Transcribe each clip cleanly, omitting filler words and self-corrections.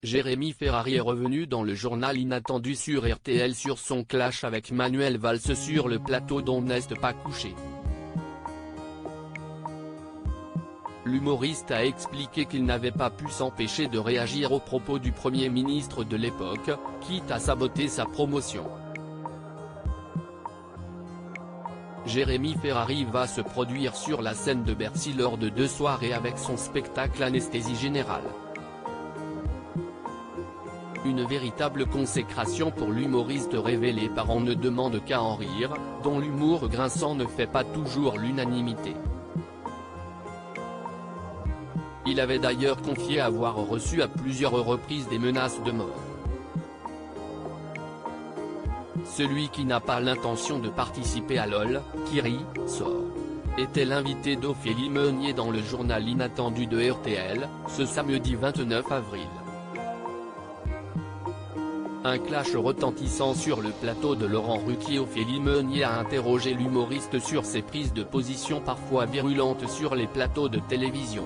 Jérémy Ferrari est revenu dans le journal inattendu sur RTL sur son clash avec Manuel Valls sur le plateau d'On n'est pas couché. L'humoriste a expliqué qu'il n'avait pas pu s'empêcher de réagir aux propos du Premier ministre de l'époque, quitte à saboter sa promotion. Jérémy Ferrari va se produire sur la scène de Bercy lors de 2 soirées avec son spectacle Anesthésie Générale. Une véritable consécration pour l'humoriste révélé par On ne demande qu'à en rire, dont l'humour grinçant ne fait pas toujours l'unanimité. Il avait d'ailleurs confié avoir reçu à plusieurs reprises des menaces de mort. Celui qui n'a pas l'intention de participer à LOL, qui rit, sort, était l'invité d'Ophélie Meunier dans le journal inattendu de RTL, ce samedi 29 avril. Un clash retentissant sur le plateau de Laurent Ruquier. Ophélie Meunier a interrogé l'humoriste sur ses prises de position parfois virulentes sur les plateaux de télévision.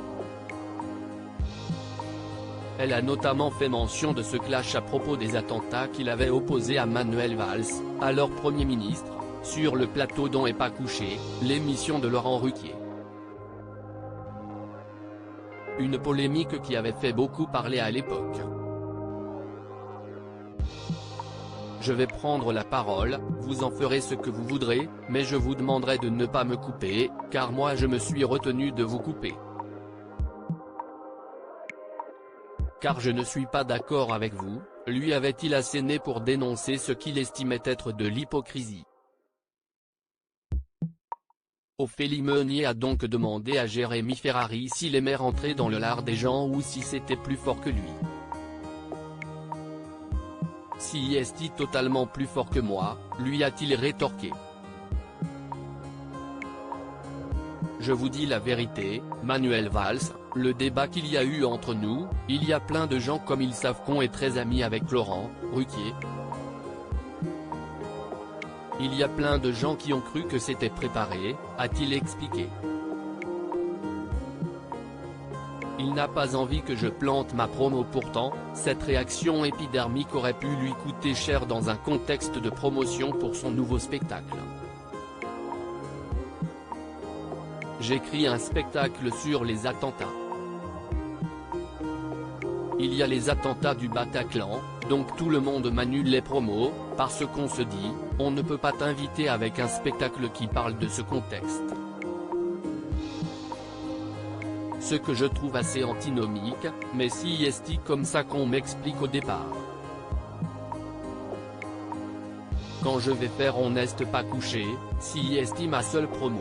Elle a notamment fait mention de ce clash à propos des attentats qu'il avait opposés à Manuel Valls, alors Premier ministre, sur le plateau d'On n'est pas couché, l'émission de Laurent Ruquier. Une polémique qui avait fait beaucoup parler à l'époque. Je vais prendre la parole, vous en ferez ce que vous voudrez, mais je vous demanderai de ne pas me couper, car moi je me suis retenu de vous couper. Car je ne suis pas d'accord avec vous, lui avait-il asséné pour dénoncer ce qu'il estimait être de l'hypocrisie. Ophélie Meunier a donc demandé à Jérémy Ferrari s'il aimait rentrer dans le lard des gens ou si c'était plus fort que lui. Si est-il totalement plus fort que moi, lui a-t-il rétorqué. Je vous dis la vérité, Manuel Valls, le débat qu'il y a eu entre nous, il y a plein de gens comme ils savent qu'on est très amis avec Laurent Ruquier. Il y a plein de gens qui ont cru que c'était préparé, a-t-il expliqué. Il n'a pas envie que je plante ma promo. Pourtant, cette réaction épidermique aurait pu lui coûter cher dans un contexte de promotion pour son nouveau spectacle. J'écris un spectacle sur les attentats. Il y a les attentats du Bataclan, donc tout le monde m'annule les promos, parce qu'on se dit, on ne peut pas t'inviter avec un spectacle qui parle de ce contexte. Ce que je trouve assez antinomique, mais si est-il comme ça qu'on m'explique au départ. Quand je vais faire On n'est pas couché, si est-il ma seule promo.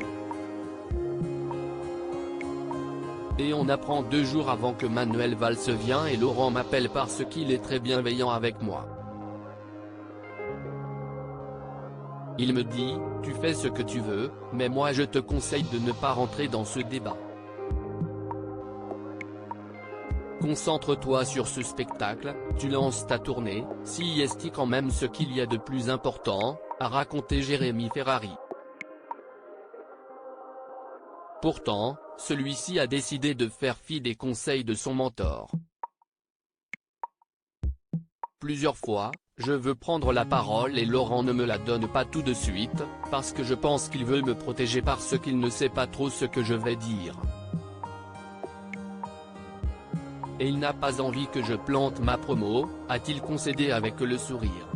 Et on apprend 2 jours avant que Manuel Valls vienne et Laurent m'appelle parce qu'il est très bienveillant avec moi. Il me dit, tu fais ce que tu veux, mais moi je te conseille de ne pas rentrer dans ce débat. Concentre-toi sur ce spectacle, tu lances ta tournée, si est quand même ce qu'il y a de plus important, a raconté Jérémy Ferrari. Pourtant, celui-ci a décidé de faire fi des conseils de son mentor. Plusieurs fois, je veux prendre la parole et Laurent ne me la donne pas tout de suite, parce que je pense qu'il veut me protéger parce qu'il ne sait pas trop ce que je vais dire. Et il n'a pas envie que je plante ma promo, a-t-il concédé avec le sourire.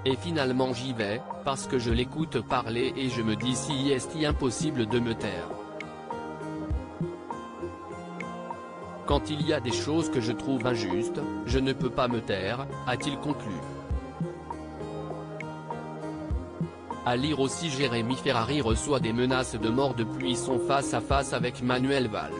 Et finalement j'y vais, parce que je l'écoute parler et je me dis si est-il impossible de me taire. Quand il y a des choses que je trouve injustes, je ne peux pas me taire, a-t-il conclu. À lire aussi Jérémy Ferrari reçoit des menaces de mort depuis son face-à-face avec Manuel Valls.